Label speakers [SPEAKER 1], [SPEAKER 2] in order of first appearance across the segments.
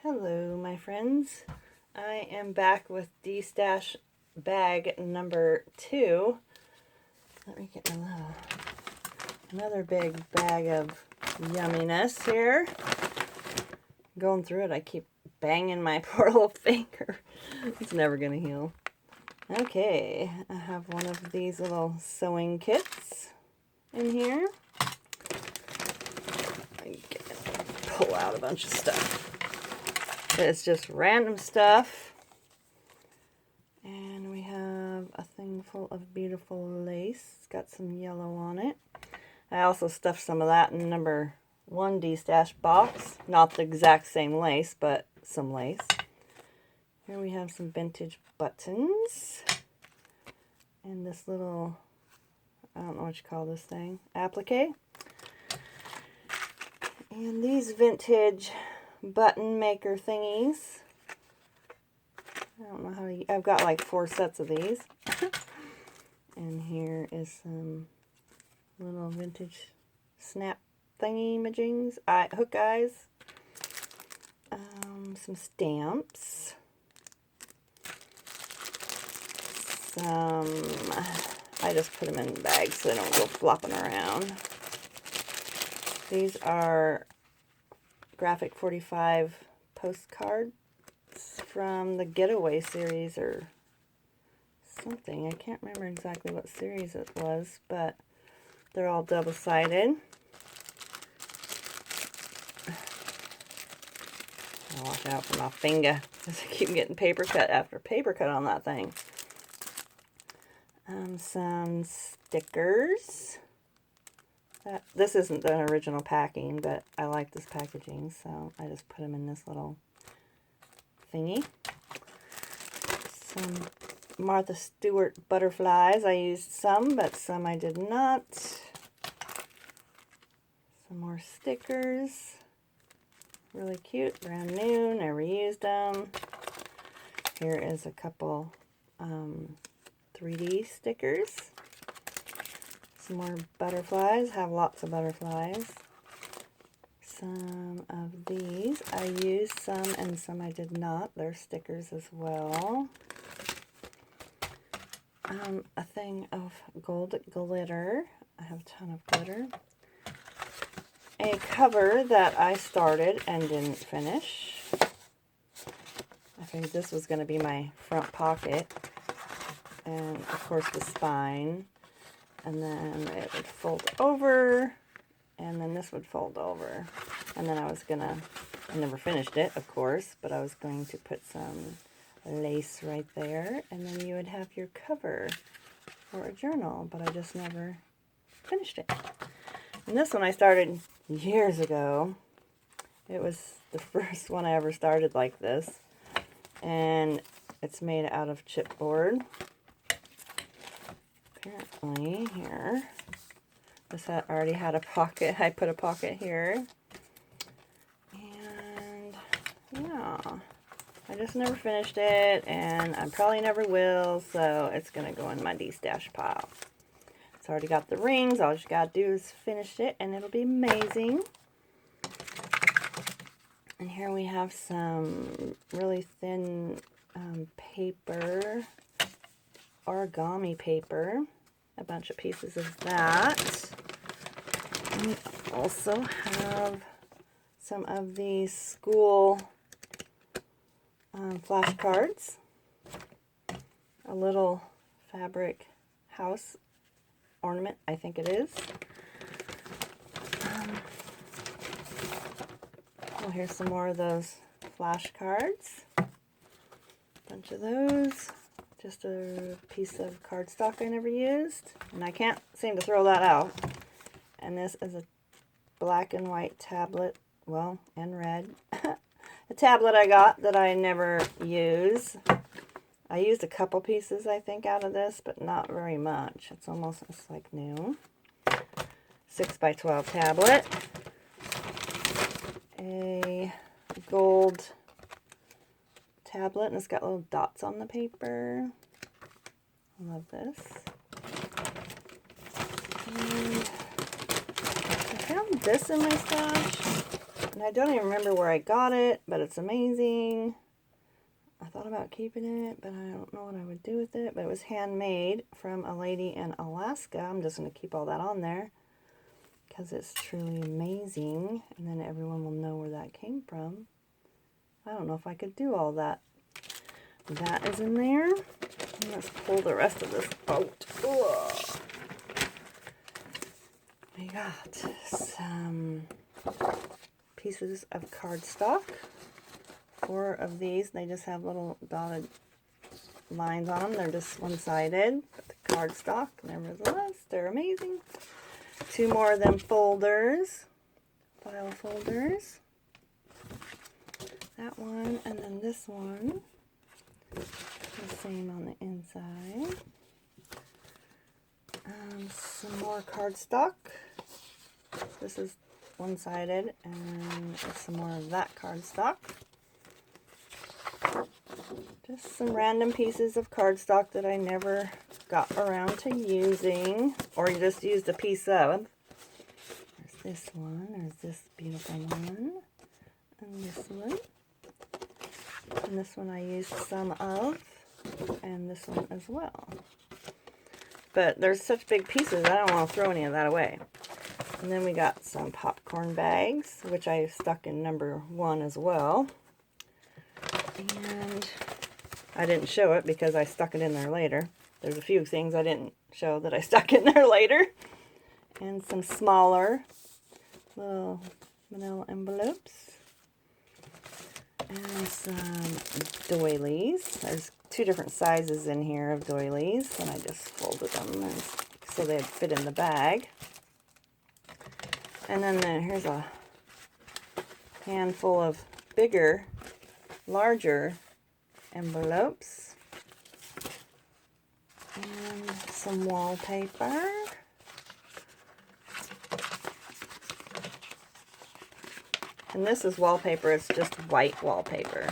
[SPEAKER 1] Hello, my friends. I am back with D-Stash bag number 2. Let me get another big bag of yumminess here. Going through it, I keep banging my poor little finger. It's never going to heal. Okay, I have one of these little sewing kits in here. I can pull out a bunch of stuff. It's just random stuff. And we have a thing full of beautiful lace. It's got some yellow on it. I also stuffed some of that in number 1 D-Stash box. Not the exact same lace, but some lace. Here we have some vintage buttons. And this little, I don't know what you call this thing, applique. And these vintage button maker thingies. I don't know how to, I've got like 4 sets of these. And here is some little vintage snap thingy-majings, hook eyes. Some stamps. I just put them in bags so they don't go flopping around. These are Graphic 45 postcards from the Getaway series or something. I can't remember exactly what series it was, but they're all double-sided. I'll watch out for my finger because I keep getting paper cut after paper cut on that thing. Some stickers. This isn't the original packing, but I like this packaging, so I just put them in this little thingy. Some Martha Stewart butterflies. I used some, but some I did not. Some more stickers. Really cute, brand new, never used them. Here is a couple 3D stickers. Some more butterflies. Have lots of butterflies. Some of these. I used some and some I did not. They're stickers as well. A thing of gold glitter. I have a ton of glitter. A cover that I started and didn't finish. I figured this was going to be my front pocket. And of course the spine. And then it would fold over, and then this would fold over. And then I never finished it, of course, but I was going to put some lace right there, and then you would have your cover for a journal, but I just never finished it. And this one I started years ago. It was the first one I ever started like this, and it's made out of chipboard. Apparently, here, this already had a pocket. I put a pocket here. And, yeah, I just never finished it, and I probably never will, so it's going to go in my D-Stash pile. It's already got the rings. All you got to do is finish it, and it'll be amazing. And here we have some really thin paper, origami paper. A bunch of pieces of that. And we also have some of these school flashcards. A little fabric house ornament, I think it is. Well, here's some more of those flashcards. A bunch of those. Just a piece of cardstock I never used, and I can't seem to throw that out. And this is a black and white tablet, well, and red. A tablet I got that I never use. I used a couple pieces, I think, out of this, but not very much. It's like new. 6x12 tablet. A gold tablet, and it's got little dots on the paper. I love this. And I found this in my stash. And I don't even remember where I got it, but it's amazing. I thought about keeping it, but I don't know what I would do with it. But it was handmade from a lady in Alaska. I'm just going to keep all that on there because it's truly amazing. And then everyone will know where that came from. I don't know if I could do all that. That is in there. Let's pull the rest of this out. Ugh. We got some pieces of cardstock. 4 of these. They just have little dotted lines on them. They're just one-sided. But the cardstock, nevertheless, they're amazing. 2 more of them folders. File folders. That one, and then this one. The same on the inside. Some more cardstock. This is one-sided, and some more of that cardstock. Just some random pieces of cardstock that I never got around to using, or just used a piece of. There's this one, there's this beautiful one, and this one. And this one I used some of, and this one as well. But there's such big pieces, I don't want to throw any of that away. And then we got some popcorn bags, which I stuck in number 1 as well. And I didn't show it because I stuck it in there later. There's a few things I didn't show that I stuck in there later. And some smaller little manila envelopes. And some doilies. There's 2 different sizes in here of doilies, and I just folded them so they'd fit in the bag. And then here's a handful of bigger, larger envelopes. And some wallpaper. And this is wallpaper, it's just white wallpaper.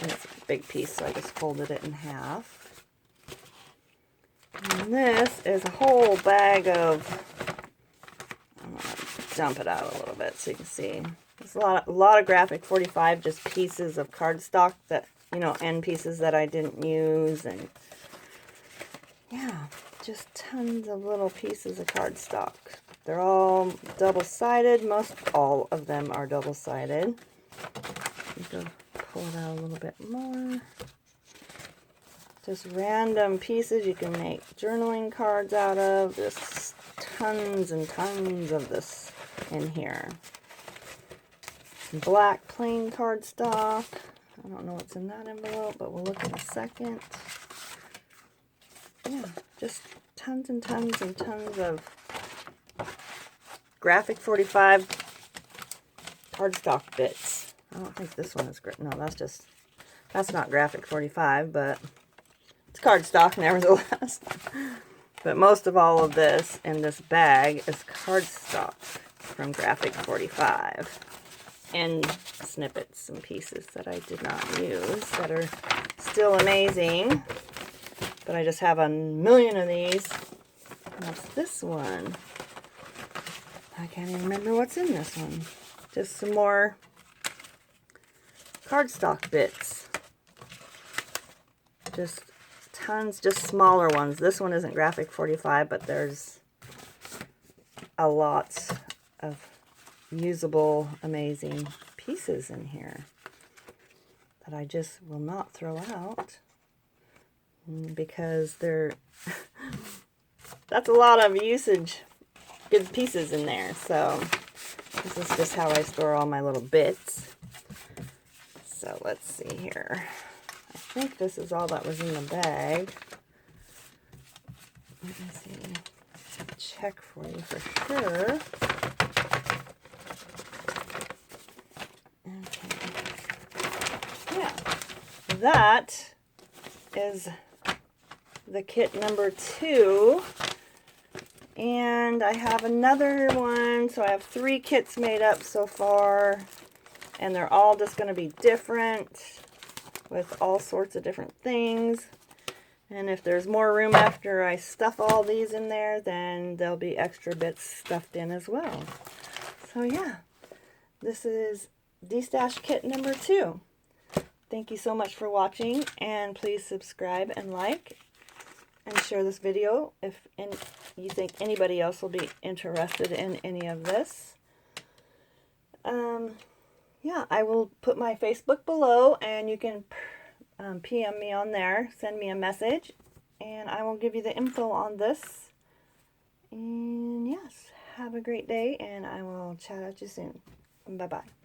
[SPEAKER 1] And it's a big piece, so I just folded it in half. And this is a whole bag of, I'm going to dump it out a little bit so you can see. There's a lot of Graphic 45, just pieces of cardstock that, you know, end pieces that I didn't use. And yeah, just tons of little pieces of cardstock. They're all double-sided. Most all of them are double-sided. You can pull it out a little bit more. Just random pieces you can make journaling cards out of. There's tons and tons of this in here. Some black plain cardstock. I don't know what's in that envelope, but we'll look in a second. Yeah, just tons and tons and tons of Graphic 45 cardstock bits. I don't think this one is great. No, that's not Graphic 45, but it's cardstock nevertheless. But most of all of this in this bag is cardstock from Graphic 45. And snippets and pieces that I did not use that are still amazing. But I just have a million of these. And what's this one? I can't even remember what's in this one. Just some more cardstock bits. Just tons, just smaller ones. This one isn't Graphic 45, but there's a lot of usable, amazing pieces in here that I just will not throw out because they're that's a lot of usage, good pieces in there. So this is just how I store all my little bits. So let's see here. I think this is all that was in the bag. Let me see. Check for you for sure. That is the kit number 2, and I have another one, so I have 3 kits made up so far, and they're all just going to be different with all sorts of different things. And if there's more room after I stuff all these in there, then there'll be extra bits stuffed in as well. So yeah, this is D-Stash kit number 2. Thank you so much for watching, and please subscribe and like and share this video if you think anybody else will be interested in any of this. Yeah, I will put my Facebook below, and you can PM me on there, send me a message, and I will give you the info on this. And yes, have a great day, and I will chat at you soon. Bye-bye.